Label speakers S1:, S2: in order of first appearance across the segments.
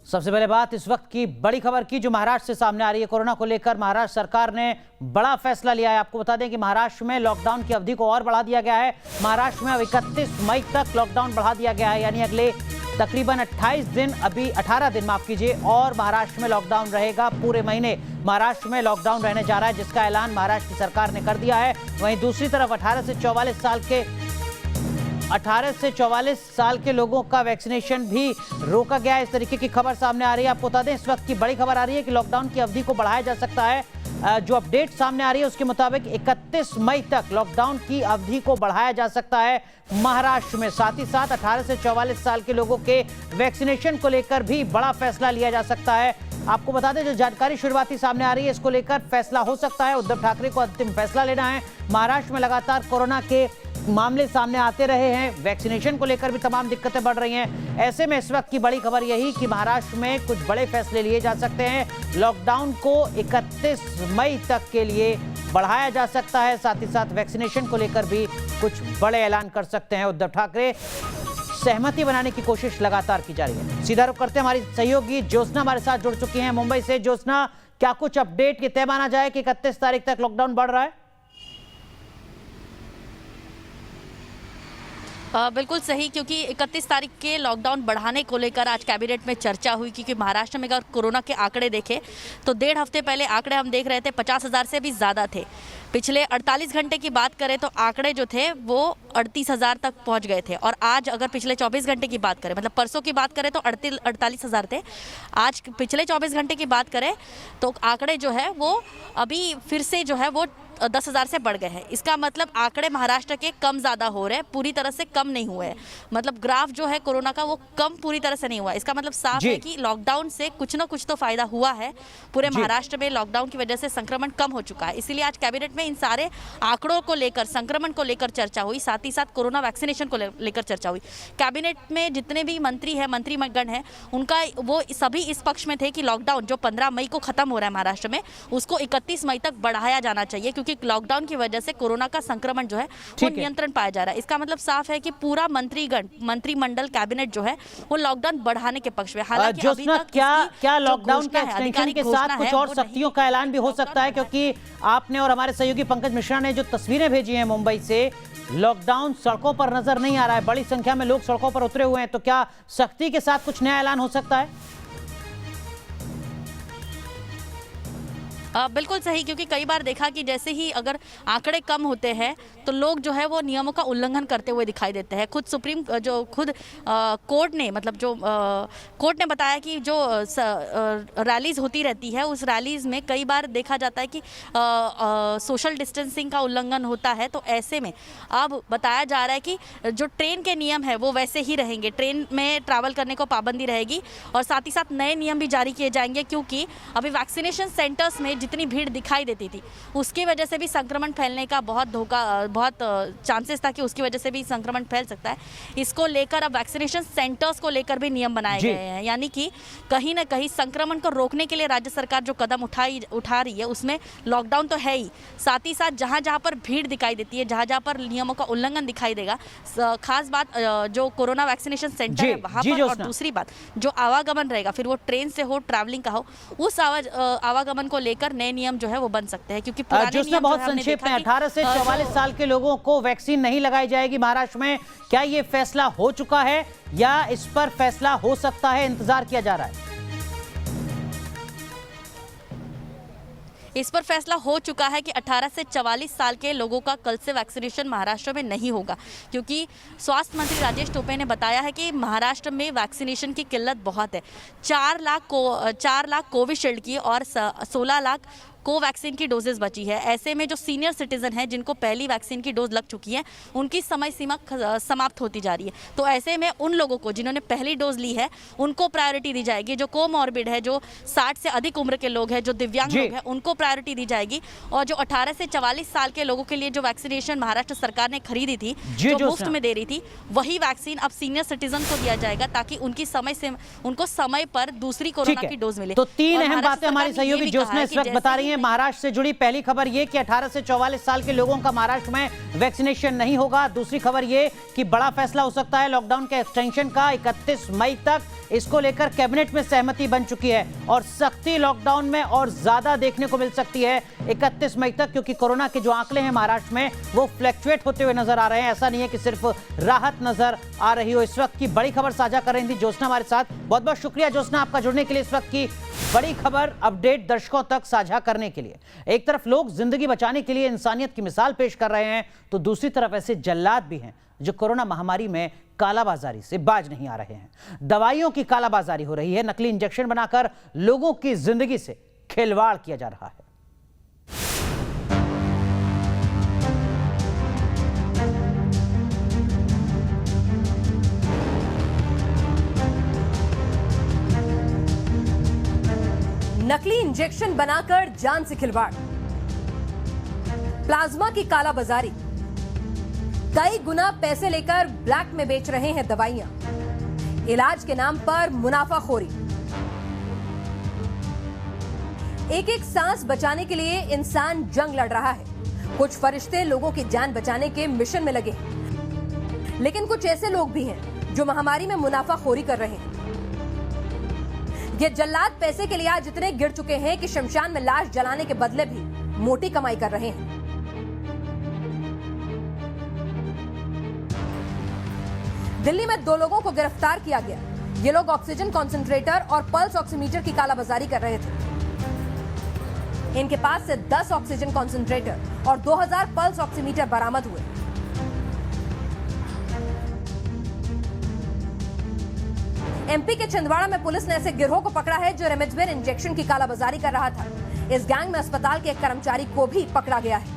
S1: सबसे पहले बात इस वक्त की बड़ी खबर की जो महाराष्ट्र से सामने आ रही है। कोरोना को लेकर महाराष्ट्र सरकार ने बड़ा फैसला लिया है। आपको बता दें कि महाराष्ट्र में लॉकडाउन की अवधि को और बढ़ा दिया गया है। महाराष्ट्र में अब 31 मई तक लॉकडाउन बढ़ा दिया गया है, यानी अगले तकरीबन 28 दिन, अभी 18 दिन माफ कीजिए, और महाराष्ट्र में लॉकडाउन रहेगा। पूरे महीने महाराष्ट्र में लॉकडाउन रहने जा रहा है, जिसका ऐलान महाराष्ट्र की सरकार ने कर दिया है। वहीं दूसरी तरफ 18 से 44 साल के लोगों का वैक्सीनेशन भी रोका गया है। इस तरीके की खबर सामने आ रही है। आपको बता दें इस वक्त की बड़ी खबर आ रही है कि लॉकडाउन की अवधि को बढ़ाया जा सकता है। जो अपडेट सामने आ रही है उसके मुताबिक 31 मई तक लॉकडाउन की अवधि को बढ़ाया जा सकता है महाराष्ट्र में। साथ ही साथ 18 से 44 साल के लोगों के वैक्सीनेशन को लेकर भी बड़ा फैसला लिया जा सकता है। आपको बता दें जो जानकारी शुरुआती सामने आ रही है, इसको लेकर फैसला हो सकता है। उद्धव ठाकरे को अंतिम फैसला लेना है। महाराष्ट्र में लगातार कोरोना के मामले सामने आते रहे हैं, वैक्सीनेशन को लेकर भी तमाम दिक्कतें बढ़ रही हैं। ऐसे में इस वक्त की बड़ी खबर यही कि महाराष्ट्र में कुछ बड़े फैसले लिए जा सकते हैं। लॉकडाउन को 31 मई तक के लिए बढ़ाया जा सकता है। साथ ही साथ वैक्सीनेशन को लेकर भी कुछ बड़े ऐलान कर सकते हैं उद्धव ठाकरे। सहमति बनाने की कोशिश लगातार की जा रही है। सीधा रुख करते हैं, हमारी सहयोगी ज्योत्सना हमारे साथ जुड़ चुकी हैं मुंबई से। ज्योत्सना, क्या कुछ अपडेट ये तय माना जाए कि 31 तारीख तक लॉकडाउन बढ़ रहा है?
S2: बिल्कुल सही, क्योंकि 31 तारीख के लॉकडाउन बढ़ाने को लेकर आज कैबिनेट में चर्चा हुई। क्योंकि महाराष्ट्र में अगर कोरोना के आंकड़े देखें तो 1.5 हफ्ते पहले आंकड़े हम देख रहे थे 50,000 से भी ज़्यादा थे। पिछले 48 घंटे की बात करें तो आंकड़े जो थे वो 38,000 तक पहुंच गए थे। और आज अगर पिछले 24 घंटे की बात करें, मतलब परसों की बात करें तो 48,000 थे। आज पिछले 24 घंटे की बात करें तो आंकड़े जो है वो अभी फिर से जो है वो 10,000 से बढ़ गए हैं। इसका मतलब आंकड़े महाराष्ट्र के कम ज़्यादा हो रहे हैं, पूरी तरह से कम नहीं हुए हैं। मतलब ग्राफ जो है कोरोना का वो कम पूरी तरह से नहीं हुआ। इसका मतलब साफ है कि लॉकडाउन से कुछ ना कुछ तो फायदा हुआ है। पूरे महाराष्ट्र में लॉकडाउन की वजह से संक्रमण कम हो चुका है। इसीलिए आज कैबिनेट में इन सारे आंकड़ों को लेकर, संक्रमण को लेकर चर्चा हुई। साथ ही साथ कोरोना वैक्सीनेशन को लेकर चर्चा हुई। कैबिनेट में जितने भी मंत्री हैं, मंत्रीगण हैं, उनका वो सभी इस पक्ष में थे कि लॉकडाउन जो 15 मई को खत्म हो रहा है महाराष्ट्र में, उसको 31 मई तक बढ़ाया जाना चाहिए। क्योंकि लॉकडाउन की वजह से कोरोना का संक्रमण जो है वो नियंत्रण पाया जा रहा है। इसका मतलब साफ है कि पूरा मंत्रिमंडल कैबिनेट जो है वो लॉकडाउन बढ़ाने के पक्ष में। हालांकि अभी तक
S1: क्या लॉकडाउन के एक्सटेंशन के साथ कुछ और सख्तियों का ऐलान भी हो सकता है? क्योंकि आपने और हमारे सहयोगी पंकज मिश्रा ने जो तस्वीरें भेजी हैं मुंबई से, लॉकडाउन सड़कों पर नजर नहीं आ रहा है, बड़ी संख्या में लोग सड़कों पर उतरे हुए हैं। तो क्या सख्ती के साथ कुछ नया ऐलान हो सकता है?
S2: बिल्कुल सही, क्योंकि कई बार देखा कि जैसे ही अगर आंकड़े कम होते हैं तो लोग जो है वो नियमों का उल्लंघन करते हुए दिखाई देते हैं। खुद कोर्ट ने, मतलब जो कोर्ट ने बताया कि जो रैलीज होती रहती है उस रैलीज में कई बार देखा जाता है कि सोशल डिस्टेंसिंग का उल्लंघन होता है। तो ऐसे में अब बताया जा रहा है कि जो ट्रेन के नियम है वो वैसे ही रहेंगे, ट्रेन में ट्रैवल करने को पाबंदी रहेगी। और साथ ही साथ नए नियम भी जारी किए जाएंगे, क्योंकि अभी वैक्सीनेशन सेंटर्स में जितनी भीड़ दिखाई देती थी उसकी वजह से भी संक्रमण फैलने का बहुत चांसेस था कि उसकी वजह से भी संक्रमण फैल सकता है। इसको लेकर अब वैक्सीनेशन सेंटर्स को लेकर भी नियम बनाए गए हैं। यानी कि कहीं ना कहीं संक्रमण को रोकने के लिए राज्य सरकार जो कदम उठा रही है उसमें लॉकडाउन तो है ही, साथ ही साथ जहां जहां पर भीड़ दिखाई देती है, जहां जहां पर नियमों का उल्लंघन दिखाई देगा, खास बात जो कोरोना वैक्सीनेशन सेंटर है वहां पर, और दूसरी बात जो आवागमन रहेगा, फिर वो ट्रेन से हो, ट्रैवलिंग का हो, उस आवागमन को लेकर नए नियम जो है वो बन सकते हैं। क्योंकि
S1: जिसमें बहुत संक्षेप में 18 से 44 साल के लोगों को वैक्सीन नहीं लगाई जाएगी महाराष्ट्र में, क्या ये फैसला हो चुका है या इस पर फैसला हो सकता है? इंतजार किया जा रहा है।
S2: इस पर फैसला हो चुका है कि 18 से 44 साल के लोगों का कल से वैक्सीनेशन महाराष्ट्र में नहीं होगा। क्योंकि स्वास्थ्य मंत्री राजेश टोपे ने बताया है कि महाराष्ट्र में वैक्सीनेशन की किल्लत बहुत है। 4 लाख कोविशील्ड की और 16 लाख कोवैक्सीन की डोजेस बची है। ऐसे में जो सीनियर सिटीजन हैं जिनको पहली वैक्सीन की डोज लग चुकी है उनकी समय सीमा समाप्त होती जा रही है। तो ऐसे में उन लोगों को जिन्होंने पहली डोज ली है उनको प्रायोरिटी दी जाएगी। जो कोमॉर्बिड है, जो 60 से अधिक उम्र के लोग हैं, जो दिव्यांग लोग हैं, उनको प्रायोरिटी दी जाएगी। और जो 18 से 44 साल के लोगों के लिए जो वैक्सीनेशन महाराष्ट्र सरकार ने खरीदी थी, जो मुफ्त में दे रही थी, वही वैक्सीन अब सीनियर सिटीजन को दिया जाएगा ताकि उनको समय पर दूसरी कोरोना की डोज मिले।
S1: तो 3 अहम बातें हमारी सहयोगी ज्योत्सना इस वक्त बता रही है। रही हैं महाराष्ट्र से जुड़ी। पहली खबर ये कि 18 से 44 साल के लोगों का महाराष्ट्र में वैक्सीनेशन नहीं होगा। दूसरी खबर ये कि बड़ा फैसला हो सकता है लॉकडाउन के एक्सटेंशन का 31 मई तक। इसको लेकर कैबिनेट में सहमति बन चुकी है और सख्ती लॉकडाउन में और ज्यादा देखने को मिल सकती है 31 मई तक, क्योंकि कोरोना के जो आंकड़े हैं महाराष्ट्र में वो फ्लक्चुएट होते हुए नजर आ रहे हैं। ऐसा नहीं है कि सिर्फ राहत नजर आ रही हो। इस वक्त की बड़ी खबर साझा कर रही थी ज्योत्सना हमारे साथ। बहुत बहुत शुक्रिया ज्योत्सना आपका जुड़ने के लिए, इस वक्त की बड़ी खबर अपडेट दर्शकों तक साझा करने के लिए। एक तरफ लोग जिंदगी बचाने के लिए इंसानियत की मिसाल पेश कर रहे हैं, तो दूसरी तरफ ऐसे जल्लाद भी हैं जो कोरोना महामारी में कालाबाजारी से बाज नहीं आ रहे हैं। दवाइयों की कालाबाजारी हो रही है, नकली इंजेक्शन बनाकर लोगों की जिंदगी से खिलवाड़ किया जा रहा है।
S3: नकली इंजेक्शन बनाकर जान से खिलवाड़, प्लाज्मा की कालाबाजारी, कई गुना पैसे लेकर ब्लैक में बेच रहे हैं दवाइयां, इलाज के नाम पर मुनाफाखोरी। एक एक सांस बचाने के लिए इंसान जंग लड़ रहा है। कुछ फरिश्ते लोगों की जान बचाने के मिशन में लगे हैं, लेकिन कुछ ऐसे लोग भी हैं जो महामारी में मुनाफाखोरी कर रहे हैं। ये जल्लाद पैसे के लिए आज इतने गिर चुके हैं कि शमशान में लाश जलाने के बदले भी मोटी कमाई कर रहे हैं। दिल्ली में 2 लोगों को गिरफ्तार किया गया। ये लोग ऑक्सीजन कॉन्सेंट्रेटर और पल्स ऑक्सीमीटर की कालाबाजारी कर रहे थे। इनके पास से 10 ऑक्सीजन कॉन्सेंट्रेटर और 2000 पल्स ऑक्सीमीटर बरामद हुए। एमपी के छिंदवाड़ा में पुलिस ने ऐसे गिरोह को पकड़ा है जो रेमडेसिविर इंजेक्शन की कालाबाजारी कर रहा था। इस गैंग में अस्पताल के एक कर्मचारी को भी पकड़ा गया है।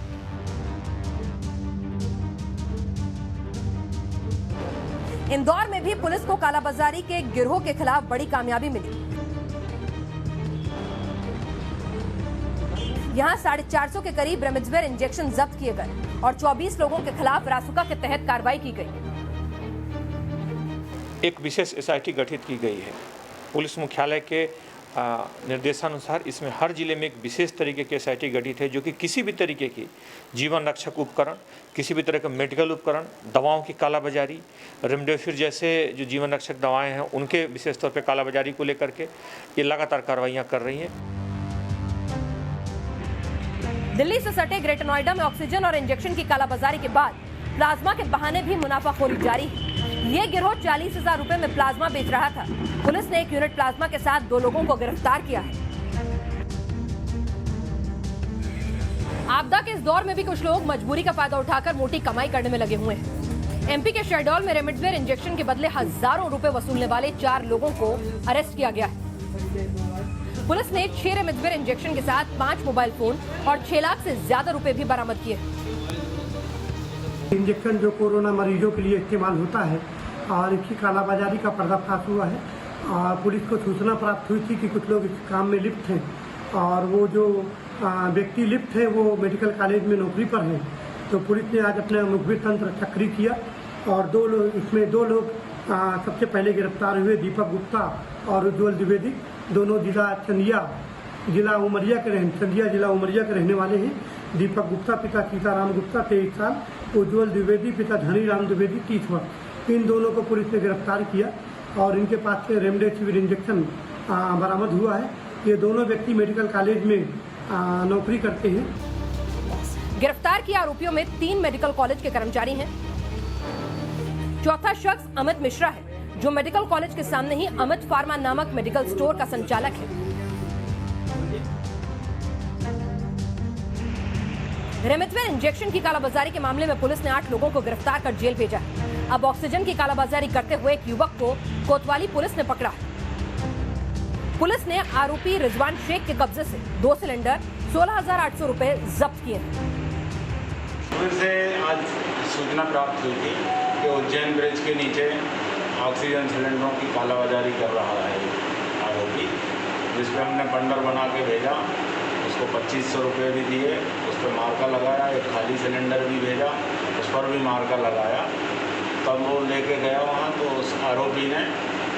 S3: इंदौर में भी पुलिस को कालाबाजारी के गिरोह के खिलाफ बड़ी कामयाबी मिली। यहां 450 के करीब रेमडेसिविर इंजेक्शन जब्त किए गए और 24 लोगों के खिलाफ रासुका के तहत कार्रवाई की गई।
S4: एक विशेष एसआईटी गठित की गई है। पुलिस मुख्यालय के निर्देशानुसार इसमें हर जिले में एक विशेष तरीके की एसआईटी गठित है जो कि किसी भी तरीके की जीवन रक्षक उपकरण, किसी भी तरह का मेडिकल उपकरण, दवाओं की कालाबाजारी, रेमडेसिविर जैसे जो जीवन रक्षक दवाएं हैं उनके विशेष तौर पे कालाबाजारी को लेकर के ये लगातार कार्रवाइयाँ कर रही हैं।
S3: दिल्ली से सटे ग्रेटर नोएडा में ऑक्सीजन और इंजेक्शन की कालाबाजारी के बाद प्लाज्मा के बहाने भी मुनाफाखोरी जारी है। ये गिरोह 40,000 रुपए में प्लाज्मा बेच रहा था। पुलिस ने 1 यूनिट प्लाज्मा के साथ 2 लोगों को गिरफ्तार किया है। आपदा के इस दौर में भी कुछ लोग मजबूरी का फायदा उठाकर मोटी कमाई करने में लगे हुए हैं। एमपी के शहडोल में रेमडेसिविर इंजेक्शन के बदले हजारों रुपए वसूलने वाले 4 लोगों को अरेस्ट किया गया है। पुलिस ने 6 रेमडेसिविर इंजेक्शन के साथ 5 मोबाइल फोन और 6 लाख से ज्यादा रुपए भी बरामद किए।
S5: इंजेक्शन जो कोरोना मरीजों के लिए इस्तेमाल होता है और इसकी कालाबाजारी का पर्दाफाश हुआ है। और पुलिस को सूचना प्राप्त हुई थी कि कुछ लोग इस काम में लिप्त हैं और वो जो व्यक्ति लिप्त है वो मेडिकल कॉलेज में नौकरी पर हैं। तो पुलिस ने आज अपना मुखबिर तंत्र सक्रिय किया और 2 लोग सबसे पहले गिरफ्तार हुए। दीपक गुप्ता और उज्ज्वल द्विवेदी, दोनों संधिया जिला उमरिया के रहने वाले हैं। दीपक गुप्ता पिता सीताराम गुप्ता 23 साल, उज्ज्वल द्विवेदी पिता धनीराम द्विवेदी 30 वर्ष। इन दोनों को पुलिस ने गिरफ्तार किया और इनके पास से रेमडेसिविर इंजेक्शन बरामद हुआ है। ये दोनों व्यक्ति मेडिकल कॉलेज में नौकरी करते हैं।
S3: गिरफ्तार किए आरोपियों में 3 मेडिकल कॉलेज के कर्मचारी हैं। चौथा शख्स अमित मिश्रा है जो मेडिकल कॉलेज के सामने ही अमित फार्मा नामक मेडिकल स्टोर का संचालक है। रेमडेसिविर इंजेक्शन की कालाबाजारी के मामले में पुलिस ने 8 लोगों को गिरफ्तार कर जेल भेजा है। अब ऑक्सीजन की कालाबाजारी करते हुए एक युवक को कोतवाली पुलिस ने पकड़ा है। पुलिस ने आरोपी रिजवान शेख के कब्जे से 2 सिलेंडर 16,800 रुपए जब्त किए हैं।
S6: पुलिस से आज सूचना प्राप्त हुई थी कि उज्जैन ब्रिज के नीचे ऑक्सीजन सिलेंडरों की कालाबाजारी कर रहा है आरोपी, जिस पर हमने बंडर बना के भेजा। उसको 2500 रुपये भी दिए, उस पर मार्का लगाया। एक खाली सिलेंडर भी भेजा, उस पर भी मार्का लगाया। तब वो लेके गया वहाँ, तो उस आरोपी ने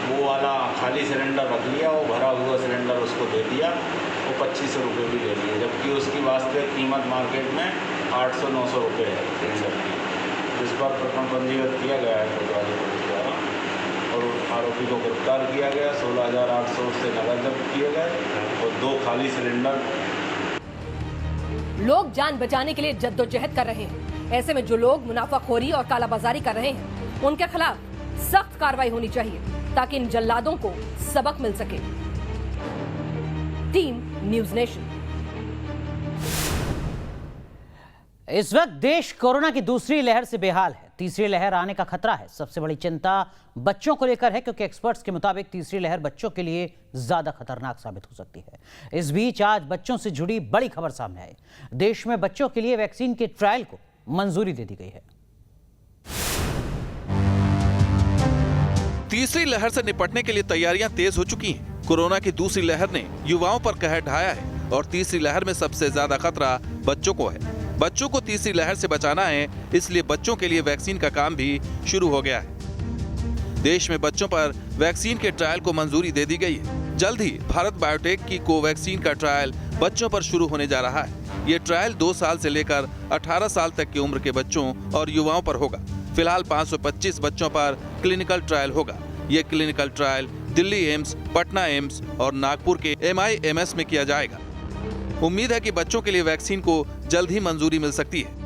S6: वो वाला खाली सिलेंडर रख लिया, वो भरा हुआ सिलेंडर उसको दे दिया। वो वो 2500 रुपये भी ले लिए, जबकि उसकी वास्तविक कीमत मार्केट में 800-900 रुपये है सिलेंडर की, जिस पर प्रकरण पंजीबद्ध किया गया है कोतवाली पुलिस द्वारा और आरोपी को गिरफ्तार किया गया। 16,800 से नकद जब्त किए गए और 2 खाली सिलेंडर।
S3: लोग जान बचाने के लिए जद्दोजहद कर रहे हैं। ऐसे में जो लोग मुनाफाखोरी और कालाबाजारी कर रहे हैं उनके खिलाफ सख्त कार्रवाई होनी चाहिए ताकि इन जल्लादों को सबक मिल सके। Team news nation.
S1: इस वक्त देश कोरोना की दूसरी लहर से बेहाल है। तीसरी लहर आने का खतरा है। सबसे बड़ी चिंता बच्चों को लेकर है, क्योंकि एक्सपर्ट्स के मुताबिक तीसरी लहर बच्चों के लिए ज्यादा खतरनाक साबित हो सकती है। इस बीच आज बच्चों से जुड़ी बड़ी खबर सामने आई। देश में बच्चों के लिए वैक्सीन के ट्रायल को मंजूरी दे दी गई है।
S7: तीसरी लहर से निपटने के लिए तैयारियां तेज हो चुकी हैं। कोरोना की दूसरी लहर ने युवाओं पर कहर ढाया है और तीसरी लहर में सबसे ज्यादा खतरा बच्चों को है। बच्चों को तीसरी लहर से बचाना है, इसलिए बच्चों के लिए वैक्सीन का काम भी शुरू हो गया है। देश में बच्चों पर वैक्सीन के ट्रायल को मंजूरी दे दी गई है। जल्द ही भारत बायोटेक की कोवैक्सीन का ट्रायल बच्चों पर शुरू होने जा रहा है। ये ट्रायल 2 साल से लेकर 18 साल तक की उम्र के बच्चों और युवाओं पर होगा। फिलहाल 525 बच्चों पर क्लिनिकल ट्रायल होगा। ये clinical trial Delhi AIIMS, Patna AIIMS और नागपुर के MIMS में किया जाएगा। उम्मीद है कि बच्चों के लिए वैक्सीन को जल्द ही मंजूरी मिल सकती है।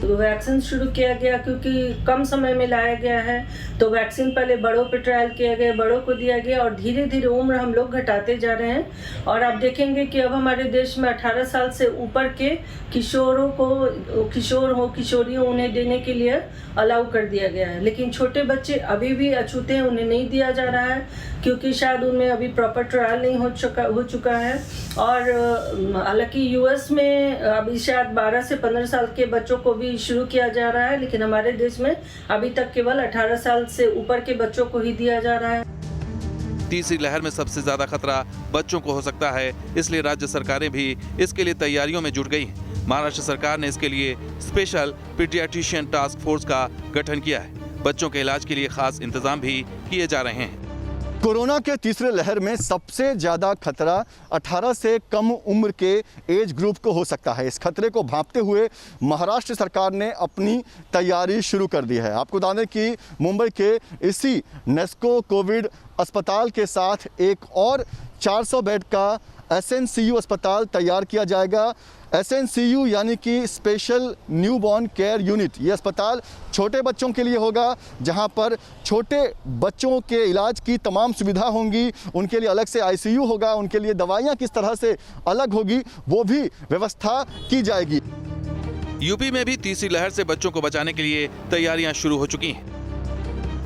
S8: वैक्सीन शुरू किया गया क्योंकि कम समय में लाया गया है, तो वैक्सीन पहले बड़ों पे ट्रायल किया गया, बड़ों को दिया गया और धीरे धीरे उम्र हम लोग घटाते जा रहे हैं। और आप देखेंगे कि अब हमारे देश में 18 साल से ऊपर के किशोरों को, किशोर हो किशोरियों, उन्हें देने के लिए अलाउ कर दिया गया है। लेकिन छोटे बच्चे अभी भी अछूते हैं, उन्हें नहीं दिया जा रहा है क्योंकि शायद उनमें अभी प्रॉपर ट्रायल नहीं हो चुका है। और हालांकि US में अभी शायद 12 से 15 साल के बच्चों को भी शुरू किया जा रहा है, लेकिन हमारे देश में अभी तक केवल 18 साल से ऊपर के बच्चों को ही दिया जा रहा है।
S7: तीसरी लहर में सबसे ज्यादा खतरा बच्चों को हो सकता है, इसलिए राज्य सरकारें भी इसके लिए तैयारियों में जुट गई हैं। महाराष्ट्र सरकार ने इसके लिए स्पेशल पीडियाट्रिशियन टास्क फोर्स का गठन किया है। बच्चों के इलाज के लिए खास इंतजाम भी किए जा रहे हैं।
S9: कोरोना के तीसरे लहर में सबसे ज़्यादा खतरा 18 से कम उम्र के एज ग्रुप को हो सकता है। इस खतरे को भांपते हुए महाराष्ट्र सरकार ने अपनी तैयारी शुरू कर दी है। आपको बता दें कि मुंबई के इसी नेस्को कोविड अस्पताल के साथ एक और 400 बेड का SNCU अस्पताल तैयार किया जाएगा। SNCU यानी कि स्पेशल न्यूबॉर्न केयर यूनिट। ये अस्पताल छोटे बच्चों के लिए होगा, जहां पर छोटे बच्चों के इलाज की तमाम सुविधा होंगी। उनके लिए अलग से ICU होगा, उनके लिए दवाइयां किस तरह से अलग होगी वो भी व्यवस्था की जाएगी।
S7: यूपी में भी तीसरी लहर से बच्चों को बचाने के लिए तैयारियां शुरू हो चुकी हैं।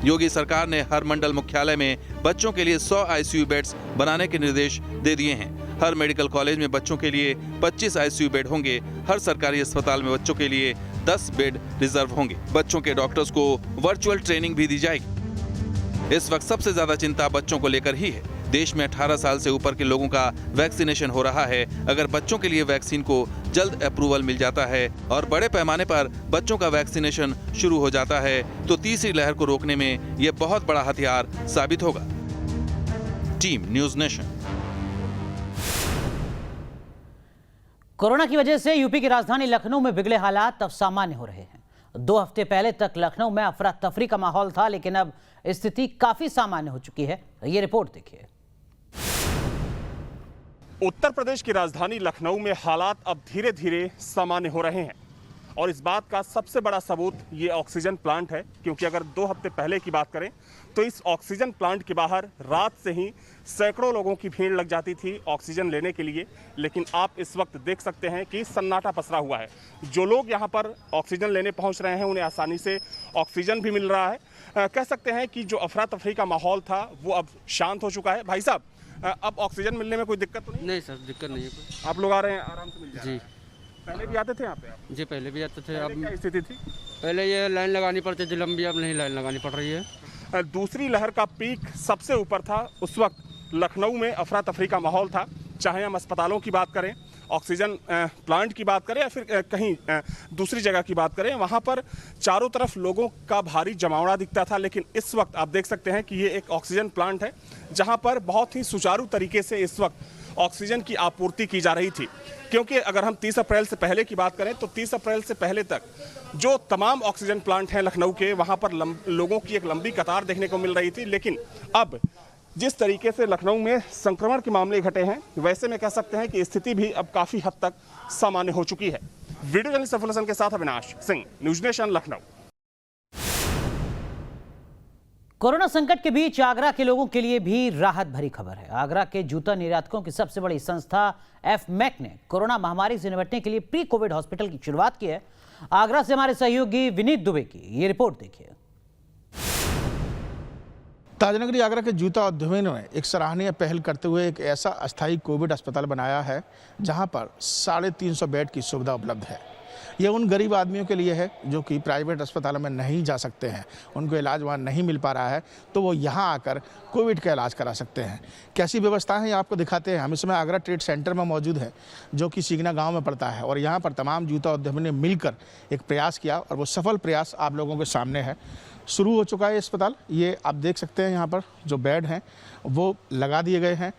S7: योगी सरकार ने हर मंडल मुख्यालय में बच्चों के लिए 100 ICU बेड्स बनाने के निर्देश दे दिए हैं। हर मेडिकल कॉलेज में बच्चों के लिए 25 ICU बेड होंगे। हर सरकारी अस्पताल में बच्चों के लिए 10 बेड रिजर्व होंगे। बच्चों के डॉक्टर्स को वर्चुअल ट्रेनिंग भी दी जाएगी। इस वक्त सबसे ज्यादा चिंता बच्चों को लेकर ही है। देश में 18 साल से ऊपर के लोगों का वैक्सीनेशन हो रहा है। अगर बच्चों के लिए वैक्सीन को जल्द अप्रूवल मिल जाता है और बड़े पैमाने पर बच्चों का वैक्सीनेशन शुरू हो जाता है तो तीसरी लहर को रोकने में यह बहुत बड़ा हथियार साबित होगा। Team news nation.
S1: कोरोना की वजह से यूपी की राजधानी लखनऊ में बिगड़े हालात अब सामान्य हो रहे हैं। 2 हफ्ते पहले तक लखनऊ में अफरा तफरी का माहौल था, लेकिन अब स्थिति काफी सामान्य हो चुकी है। ये रिपोर्ट देखिए।
S10: उत्तर प्रदेश की राजधानी लखनऊ में हालात अब धीरे धीरे सामान्य हो रहे हैं और इस बात का सबसे बड़ा सबूत ये ऑक्सीजन प्लांट है, क्योंकि अगर 2 हफ्ते पहले की बात करें तो इस ऑक्सीजन प्लांट के बाहर रात से ही सैकड़ों लोगों की भीड़ लग जाती थी ऑक्सीजन लेने के लिए। लेकिन आप इस वक्त देख सकते हैं कि सन्नाटा पसरा हुआ है। जो लोग यहाँ पर ऑक्सीजन लेने पहुँच रहे हैं उन्हें आसानी से ऑक्सीजन भी मिल रहा है। कह सकते हैं कि जो अफरा तफरी का माहौल था वो अब शांत हो चुका है। भाई साहब, अब ऑक्सीजन मिलने में कोई दिक्कत तो नहीं?
S11: नहीं सर, दिक्कत नहीं है।
S10: आप लोग आ रहे हैं, आराम से मिल जाए?
S11: जी।
S10: पहले भी आते थे यहाँ पे आप?
S11: जी पहले भी आते थे।
S10: अब क्या स्थिति थी?
S11: पहले ये लाइन लगानी पड़ती थी लंबी, अब नहीं लाइन लगानी पड़ रही है।
S10: दूसरी लहर का पीक सबसे ऊपर था। उस वक्त लखनऊ में अफरा तफरी का माहौल था, चाहे हम अस्पतालों की बात करें, ऑक्सीजन प्लांट की बात करें या फिर कहीं दूसरी जगह की बात करें। वहाँ पर चारों तरफ लोगों का भारी जमावड़ा दिखता था। लेकिन इस वक्त आप देख सकते हैं कि ये एक ऑक्सीजन प्लांट है जहाँ पर बहुत ही सुचारू तरीके से इस वक्त ऑक्सीजन की आपूर्ति की जा रही थी, क्योंकि अगर हम 30 अप्रैल से पहले की बात करें तो 30 अप्रैल से पहले तक जो तमाम ऑक्सीजन प्लांट हैं लखनऊ के, वहां पर लोगों की एक लंबी कतार देखने को मिल रही थी। लेकिन अब जिस तरीके से लखनऊ में संक्रमण के मामले घटे हैं, वैसे में कह सकते हैं कि स्थिति भी अब काफ़ी हद तक सामान्य हो चुकी है। वीडियो जर्नलिस्ट सफल हसन के साथ Avinash Singh, news nation, Lucknow.
S1: Corona संकट के बीच आगरा के लोगों के लिए भी राहत भरी खबर है। आगरा के जूता निर्यातकों की सबसे बड़ी संस्था एफमैक ने कोरोना महामारी से निपटने के लिए प्री कोविड हॉस्पिटल की शुरुआत की है। आगरा से हमारे सहयोगी विनीत दुबे की ये रिपोर्ट देखिए।
S12: ताजनगरी आगरा के जूता उद्यमियों ने एक सराहनीय पहल करते हुए एक ऐसा अस्थायी कोविड अस्पताल बनाया है जहां पर 350 बेड की सुविधा उपलब्ध है। ये उन गरीब आदमियों के लिए है जो कि प्राइवेट अस्पतालों में नहीं जा सकते हैं, उनको इलाज वहाँ नहीं मिल पा रहा है, तो वो यहाँ आकर कोविड का इलाज करा सकते हैं। कैसी व्यवस्था है ये आपको दिखाते हैं। हम इस समय आगरा ट्रेड सेंटर में मौजूद है जो कि सीगना गांव में पड़ता है, और यहाँ पर तमाम जूता उद्यमियों ने मिलकर एक प्रयास किया और वो सफल प्रयास आप लोगों के सामने है। शुरू हो चुका है अस्पताल। ये आप देख सकते हैं, यहाँ पर जो बेड हैं वो लगा दिए गए हैं।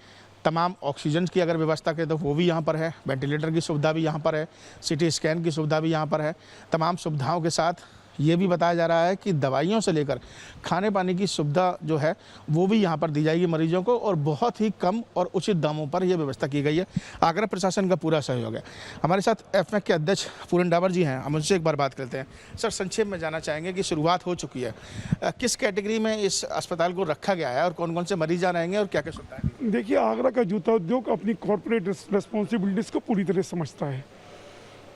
S12: तमाम ऑक्सीजन की अगर व्यवस्था करें तो वो भी यहाँ पर है, वेंटिलेटर की सुविधा भी यहाँ पर है, सीटी स्कैन की सुविधा भी यहाँ पर है। तमाम सुविधाओं के साथ ये भी बताया जा रहा है कि दवाइयों से लेकर खाने पानी की सुविधा जो है वो भी यहाँ पर दी जाएगी मरीजों को, और बहुत ही कम और उचित दामों पर यह व्यवस्था की गई है। आगरा प्रशासन का पूरा सहयोग है। हमारे साथ एफमैक के अध्यक्ष पूरन डावर जी हैं, हम उनसे एक बार बात करते हैं। सर, संक्षेप में जानना चाहेंगे कि शुरुआत हो चुकी है, किस कैटेगरी में इस अस्पताल को रखा गया है और कौन कौन से मरीज आ रहेंगे और क्या क्या सुविधाएं?
S13: देखिए, आगरा का जूता उद्योग अपनी कॉर्पोरेट रिस्पॉन्सिबिलिटीज़ को पूरी तरह समझता है।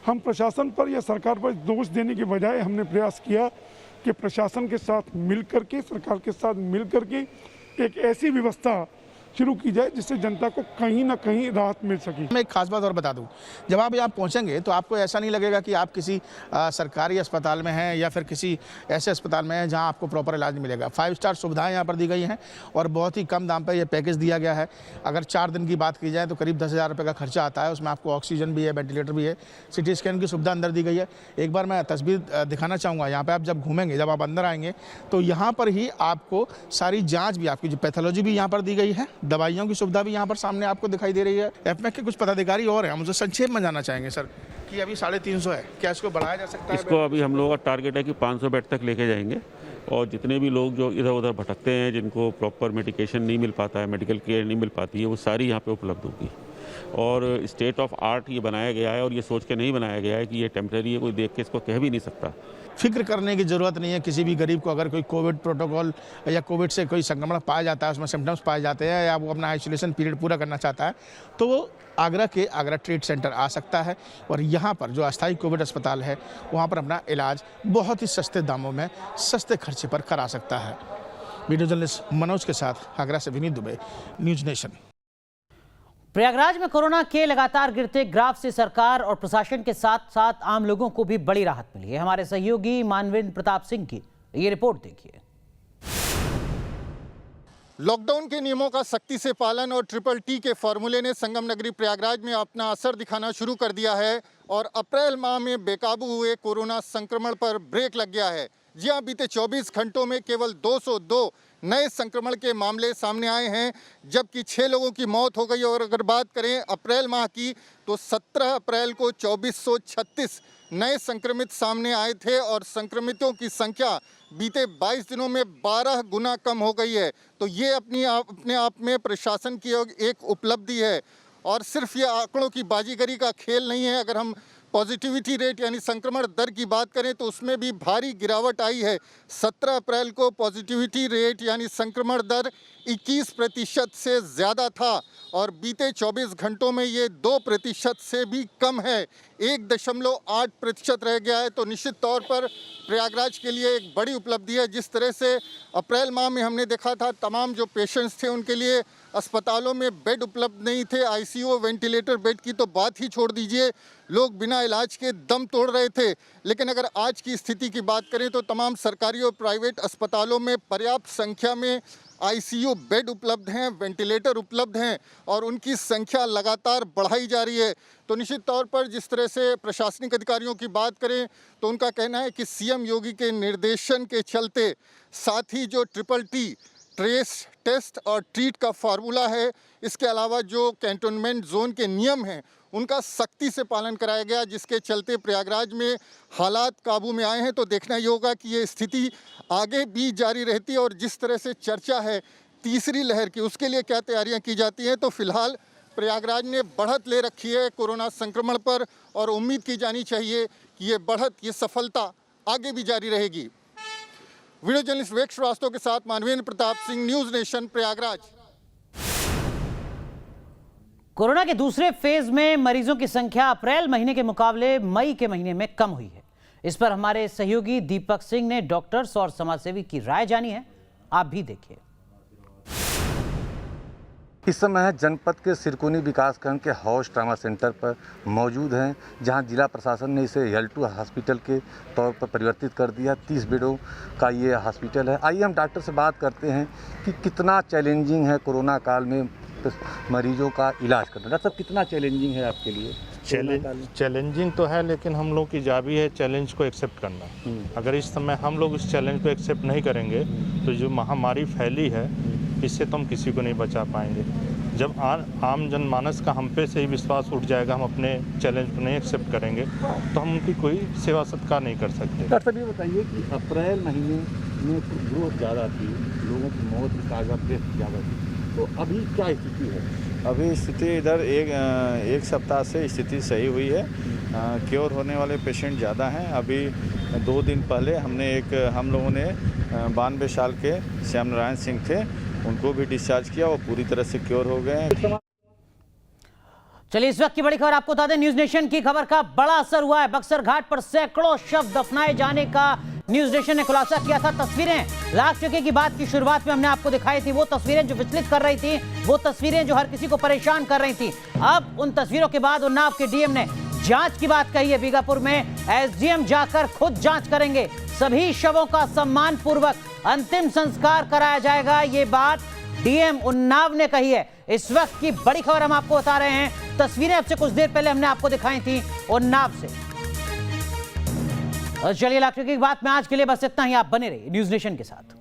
S13: हम प्रशासन पर या सरकार पर दोष देने के बजाय हमने प्रयास किया कि प्रशासन के साथ मिलकर के, सरकार के साथ मिलकर के एक ऐसी व्यवस्था शुरू की जाए जिससे जनता को कहीं ना कहीं राहत मिल सके।
S12: मैं एक खास बात और बता दूं, जब आप यहाँ पहुँचेंगे तो आपको ऐसा नहीं लगेगा कि आप किसी सरकारी अस्पताल में हैं या फिर किसी ऐसे अस्पताल में हैं जहाँ आपको प्रॉपर इलाज नहीं मिलेगा। 5 स्टार सुविधाएं यहाँ पर दी गई हैं और बहुत ही कम दाम पर यह पैकेज दिया गया है। अगर 4 दिन की बात की जाए तो करीब 10,000 रुपये का खर्चा आता है। उसमें आपको ऑक्सीजन भी है, वेंटिलेटर भी है, सिटी स्कैन की सुविधा अंदर दी गई है। एक बार मैं तस्वीर दिखाना चाहूँगा। यहाँ पर आप जब घूमेंगे, जब आप अंदर आएंगे तो यहाँ पर ही आपको सारी जाँच भी, आपकी जो पैथोलॉजी भी यहाँ पर दी गई है, दवाइयों की सुविधा भी यहाँ पर सामने आपको दिखाई दे रही है। एफमैक के कुछ पदाधिकारी और हैं, हम उनसे संक्षेप में जानना चाहेंगे। सर, कि अभी 350 है, क्या इसको बढ़ाया जा सकता है?
S14: इसको अभी हम लोगों का टारगेट है कि 500 बेड तक लेके जाएंगे, और जितने भी लोग जो इधर उधर भटकते हैं, जिनको प्रॉपर मेडिकेशन नहीं मिल पाता है, मेडिकल केयर नहीं मिल पाती है, वो सारी यहाँ पे उपलब्ध होगी। और स्टेट ऑफ आर्ट ये बनाया गया है, और ये सोच के नहीं बनाया गया है कि ये टेम्प्रेरी है, कोई देख के इसको कह भी नहीं सकता।
S12: फिक्र करने की ज़रूरत नहीं है। किसी भी गरीब को अगर कोई कोविड प्रोटोकॉल या कोविड से कोई संक्रमण पाया जाता है, उसमें सिम्टम्स पाए जाते हैं, या वो अपना आइसोलेशन पीरियड पूरा करना चाहता है, तो वो आगरा के आगरा ट्रेड सेंटर आ सकता है, और यहाँ पर जो अस्थायी कोविड अस्पताल है वहाँ पर अपना इलाज बहुत ही सस्ते दामों में, सस्ते खर्चे पर करा सकता है। वीडियो जर्नलिस्ट मनोज के साथ आगरा से विनीत दुबे, न्यूज़ नेशन।
S1: प्रयागराज में कोरोना के लगातार गिरते ग्राफ से सरकार और प्रशासन के साथ साथ आम लोगों को भी बड़ी राहत मिली है। हमारे सहयोगी मानवेंद्र प्रताप सिंह की ये रिपोर्ट देखिए।
S9: लॉकडाउन के नियमों का सख्ती से पालन और TTT के फॉर्मूले ने संगम नगरी प्रयागराज में अपना असर दिखाना शुरू कर दिया है, और अप्रैल माह में बेकाबू हुए कोरोना संक्रमण पर ब्रेक लग गया है। जी हाँ, बीते 24 घंटों में केवल 202 नए संक्रमण के मामले सामने आए हैं, जबकि 6 लोगों की मौत हो गई। और अगर बात करें अप्रैल माह की, तो 17 अप्रैल को 2436 नए संक्रमित सामने आए थे, और संक्रमितों की संख्या बीते 22 दिनों में 12 गुना कम हो गई है। तो ये अपने आप में प्रशासन की एक उपलब्धि है, और सिर्फ ये आंकड़ों की बाजीगरी का खेल नहीं है। अगर हम पॉजिटिविटी रेट यानी संक्रमण दर की बात करें तो उसमें भी भारी गिरावट आई है। 17 अप्रैल को पॉजिटिविटी रेट यानी संक्रमण दर 21% से ज़्यादा था, और बीते 24 घंटों में ये 2% से भी कम है, 1.8% रह गया है। तो निश्चित तौर पर प्रयागराज के लिए एक बड़ी उपलब्धि है। जिस तरह से अप्रैल माह में हमने देखा था, तमाम जो पेशेंट्स थे उनके लिए अस्पतालों में बेड उपलब्ध नहीं थे, ICU वेंटिलेटर बेड की तो बात ही छोड़ दीजिए, लोग बिना इलाज के दम तोड़ रहे थे। लेकिन अगर आज की स्थिति की बात करें तो तमाम सरकारी और प्राइवेट अस्पतालों में पर्याप्त संख्या में ICU बेड उपलब्ध हैं, वेंटिलेटर उपलब्ध हैं, और उनकी संख्या लगातार बढ़ाई जा रही है। तो निश्चित तौर पर जिस तरह से प्रशासनिक अधिकारियों की बात करें तो उनका कहना है कि CM योगी के निर्देशन के चलते, साथ ही जो TTT ट्रेस, टेस्ट और ट्रीट का फार्मूला है, इसके अलावा जो कैंटोनमेंट जोन के नियम हैं उनका सख्ती से पालन कराया गया, जिसके चलते प्रयागराज में हालात काबू में आए हैं। तो देखना ये होगा कि ये स्थिति आगे भी जारी रहती है और जिस तरह से चर्चा है तीसरी लहर की, उसके लिए क्या तैयारियां की जाती हैं। तो फिलहाल प्रयागराज ने बढ़त ले रखी है कोरोना संक्रमण पर और उम्मीद की जानी चाहिए कि ये बढ़त, ये सफलता आगे भी जारी रहेगी। वीडियो जर्नलिस्ट विवेक श्रीवास्तव के साथ Manvendra Pratap Singh, news nation, Prayagraj.
S1: Corona के दूसरे फेज में मरीजों की संख्या अप्रैल महीने के मुकाबले मई के महीने में कम हुई है। इस पर हमारे सहयोगी दीपक सिंह ने डॉक्टर्स और समाजसेवी की राय जानी है, आप भी देखिए।
S15: इस समय जनपद के सिरकुनी विकासखंड के हौश ट्रामा सेंटर पर मौजूद हैं, जहां जिला प्रशासन ने इसे L2 हॉस्पिटल के तौर पर परिवर्तित कर दिया। 30 बेडों का ये हॉस्पिटल है। आइए हम डॉक्टर से बात करते हैं कि कितना चैलेंजिंग है कोरोना काल में मरीजों का इलाज करना। डॉक्टर साहब, कितना चैलेंजिंग है आपके लिए?
S16: चैलेंजिंग तो है, लेकिन हम लोग की जाबी है चैलेंज को एक्सेप्ट करना। अगर इस समय हम लोग इस चैलेंज को एक्सेप्ट नहीं करेंगे तो जो महामारी फैली है इससे तो हम किसी को नहीं बचा पाएंगे। जब आम जनमानस का हम पे से ही विश्वास उठ जाएगा, हम अपने चैलेंज को नहीं एक्सेप्ट करेंगे तो हम उनकी कोई सेवा सत्कार नहीं कर सकते।
S15: डॉक्टर साहब, ये बताइए कि अप्रैल महीने में ग्रोथ ज़्यादा थी, लोगों की मौत की ताकत ज़्यादा थी, तो अभी क्या स्थिति है?
S17: अभी स्थिति इधर एक सप्ताह से स्थिति सही हुई है। क्योर होने वाले पेशेंट ज़्यादा हैं। अभी 2 दिन पहले हम लोगों ने 92 साल के श्याम नारायण सिंह थे, उनको भी डिस्चार्ज किया, वो पूरी तरह से क्योर हो गए हैं।
S1: चलिए, इस वक्त की बड़ी खबर आपको बता दें, न्यूज नेशन की खबर का बड़ा असर हुआ है। बक्सर घाट पर सैकड़ों शव दफनाए जाने का न्यूज नेशन ने खुलासा किया था। तस्वीरें लाख टके की बात की शुरुआत में हमने आपको दिखाई थी, वो तस्वीरें जो विचलित कर रही थी, वो तस्वीरें जो हर किसी को परेशान कर रही थी। अब उन तस्वीरों के बाद उन्नाव के डीएम ने जांच की बात कही है। बीगापुर में एसडीएम जाकर खुद जांच करेंगे, सभी शवों का सम्मान पूर्वक अंतिम संस्कार कराया जाएगा, ये बात डीएम उन्नाव ने कही है। इस वक्त की बड़ी खबर हम आपको बता रहे हैं, तस्वीरें अब से कुछ देर पहले हमने आपको दिखाई थी उन्नाव से। और चलिए, लाख टके की बात में आज के लिए बस इतना ही। आप बने रहिए न्यूज नेशन के साथ।